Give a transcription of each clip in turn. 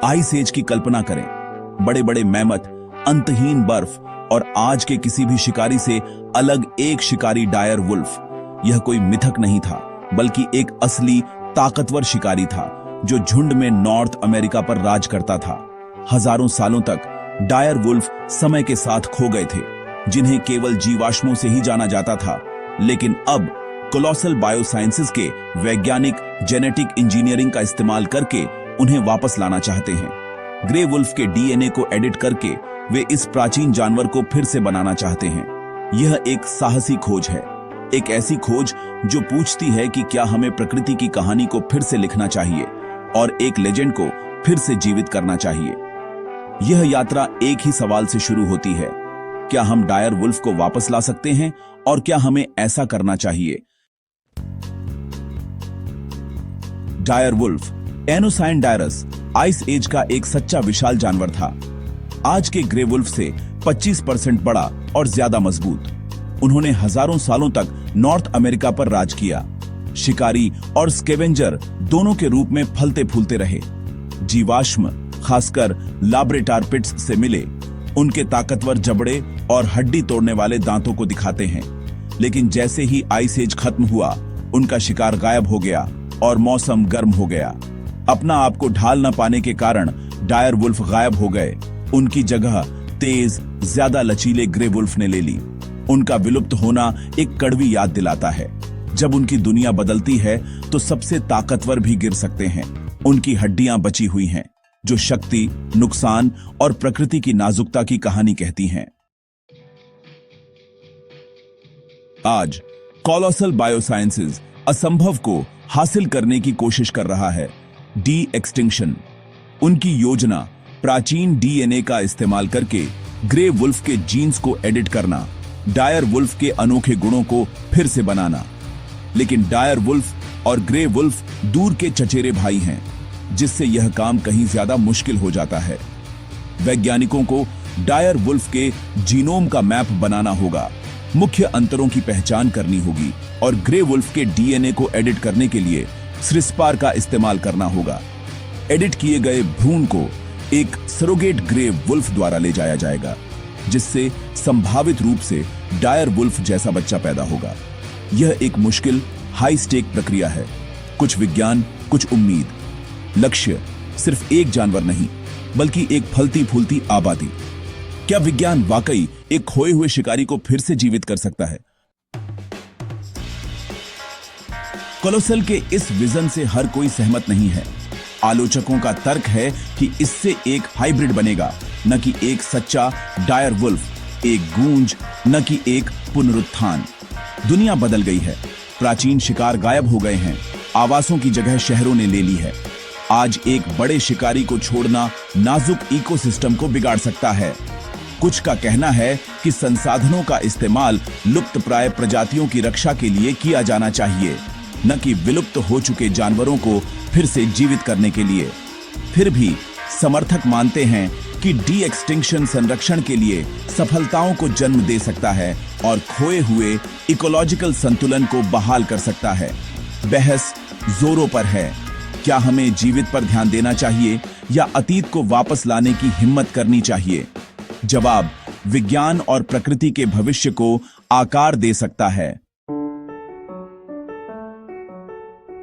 Ice as की कल्पना करें। बड़े बड़े मैमथ, अंतहीन बर्फ और आज के किसी भी शिकारी से अलग एक शिकारी डायर वुल्फ। यह कोई मिथक नहीं था, बल्कि एक असली ताकतवर शिकारी था जो झुंड में नॉर्थ अमेरिका पर राज करता था। हजारों सालों तक डायर वुल्फ समय के साथ खो गए थे, जिन्हें केवल जीवाश्मों से ही जाना जाता था। लेकिन अब कोलोसल बायोसाइंसेस के वैज्ञानिक जेनेटिक इंजीनियरिंग का इस्तेमाल करके उन्हें वापस लाना चाहते हैं। ग्रे वुल्फ के डीएनए को एडिट करके वे इस प्राचीन जानवर को फिर से बनाना चाहते हैं। यह एक साहसी खोज है, एक ऐसी खोज जो पूछती है कि क्या हमें प्रकृति की कहानी को फिर से लिखना चाहिए और एक लेजेंड को फिर से जीवित करना चाहिए। यह यात्रा एक ही सवाल से शुरू होती है, क्या हम डायर वुल्फ को वापस ला सकते हैं और क्या हमें ऐसा करना चाहिए? डायर वुल्फ, एनोसाइन डायरस, आइस एज का एक सच्चा विशाल जानवर था। आज के ग्रे वुल्फ से 25% बड़ा और ज्यादा मजबूत। उन्होंने हजारों सालों तक नॉर्थ अमेरिका पर राज किया। शिकारी और स्केवेंजर दोनों के रूप में फलते फूलते रहे। जीवाश्म, खासकर लाब्रेटार पिट्स से मिले, उनके ताकतवर जबड़े और हड्डी तोड़ने वाले दांतों को दिखाते हैं। लेकिन जैसे ही आइस एज खत्म हुआ, उनका शिकार गायब हो गया और मौसम गर्म हो गया। अपना आप को ढाल न पाने के कारण डायर वुल्फ गायब हो गए। उनकी जगह तेज, ज्यादा लचीले ग्रे वुल्फ ने ले ली। उनका विलुप्त होना एक कड़वी याद दिलाता है। जब उनकी दुनिया बदलती है तो सबसे ताकतवर भी गिर सकते हैं। उनकी हड्डियां बची हुई हैं, जो शक्ति, नुकसान और प्रकृति की नाजुकता की कहानी कहती हैं। आज कोलोसल बायोसाइंसेस असंभव को हासिल करने की कोशिश कर रहा है, डी एक्सटिंक्शन। उनकी योजना प्राचीन डीएनए का इस्तेमाल करके ग्रे वुल्फ के जीन्स को एडिट करना, डायर वुल्फ के अनोखे गुणों को फिर से बनाना। लेकिन डायर वुल्फ और ग्रे वुल्फ दूर के चचेरे भाई हैं, जिससे यह काम कहीं ज्यादा मुश्किल हो जाता है। वैज्ञानिकों को डायर वुल्फ के जीनोम का मैप बनाना होगा, मुख्य अंतरों की पहचान करनी होगी और ग्रे वुल्फ के डीएनए को एडिट करने के लिए क्रिस्पार का इस्तेमाल करना होगा। एडिट किए गए भ्रूण को एक सरोगेट ग्रे वुल्फ द्वारा ले जाया जाएगा, जिससे संभावित रूप से डायर वुल्फ जैसा बच्चा पैदा होगा। यह एक मुश्किल, हाई स्टेक प्रक्रिया है। कुछ विज्ञान, कुछ उम्मीद। लक्ष्य सिर्फ एक जानवर नहीं, बल्कि एक फलती फूलती आबादी। क्या विज्ञान वाकई एक खोए हुए शिकारी को फिर से जीवित कर सकता है? कोलोसल के इस विजन से हर कोई सहमत नहीं है। आलोचकों का तर्क है कि इससे एक हाइब्रिड बनेगा, न कि एक सच्चा डायर वुल्फ, एक गूंज, न कि एक पुनरुत्थान। दुनिया बदल गई है। प्राचीन शिकार गायब हो गए हैं, आवासों की जगह शहरों ने ले ली है। आज एक बड़े शिकारी को छोड़ना नाजुक इकोसिस्टम को बिगाड़ सकता है। कुछ का कहना है कि संसाधनों का इस्तेमाल लुप्तप्राय प्रजातियों की रक्षा के लिए किया जाना चाहिए, न कि विलुप्त हो चुके जानवरों को फिर से जीवित करने के लिए। फिर भी समर्थक मानते हैं कि डी एक्सटिंक्शन संरक्षण के लिए सफलताओं को जन्म दे सकता है और खोए हुए इकोलॉजिकल संतुलन को बहाल कर सकता है। बहस जोरों पर है। क्या हमें जीवित पर ध्यान देना चाहिए या अतीत को वापस लाने की हिम्मत करनी चाहिए? जवाब विज्ञान और प्रकृति के भविष्य को आकार दे सकता है।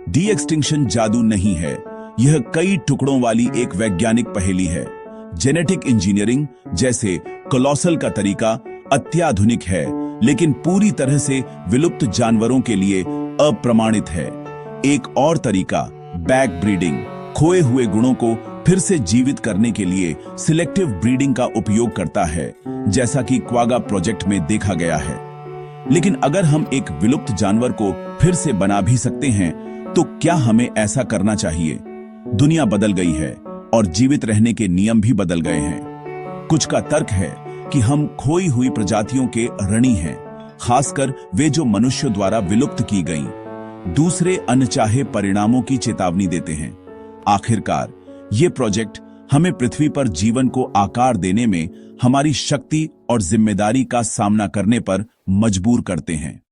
डी एक्सटिंक्शन जादू नहीं है, यह कई टुकड़ों वाली एक वैज्ञानिक पहेली है। जेनेटिक इंजीनियरिंग जैसे कोलोसल का तरीका अत्याधुनिक है, लेकिन पूरी तरह से विलुप्त जानवरों के लिए अप्रमाणित है। एक और तरीका बैक ब्रीडिंग, खोए हुए गुणों को फिर से जीवित करने के लिए सिलेक्टिव ब्रीडिंग का उपयोग करता है, जैसा कि क्वागा प्रोजेक्ट में देखा गया है। लेकिन अगर हम एक विलुप्त जानवर को फिर से बना भी सकते हैं, तो क्या हमें ऐसा करना चाहिए? दुनिया बदल गई है और जीवित रहने के नियम भी बदल गए हैं। कुछ का तर्क है कि हम खोई हुई प्रजातियों के ऋणी हैं, खासकर वे जो मनुष्य द्वारा विलुप्त की गईं। दूसरे अनचाहे परिणामों की चेतावनी देते हैं। आखिरकार ये प्रोजेक्ट हमें पृथ्वी पर जीवन को आकार देने में हमारी शक्ति और जिम्मेदारी का सामना करने पर मजबूर करते हैं।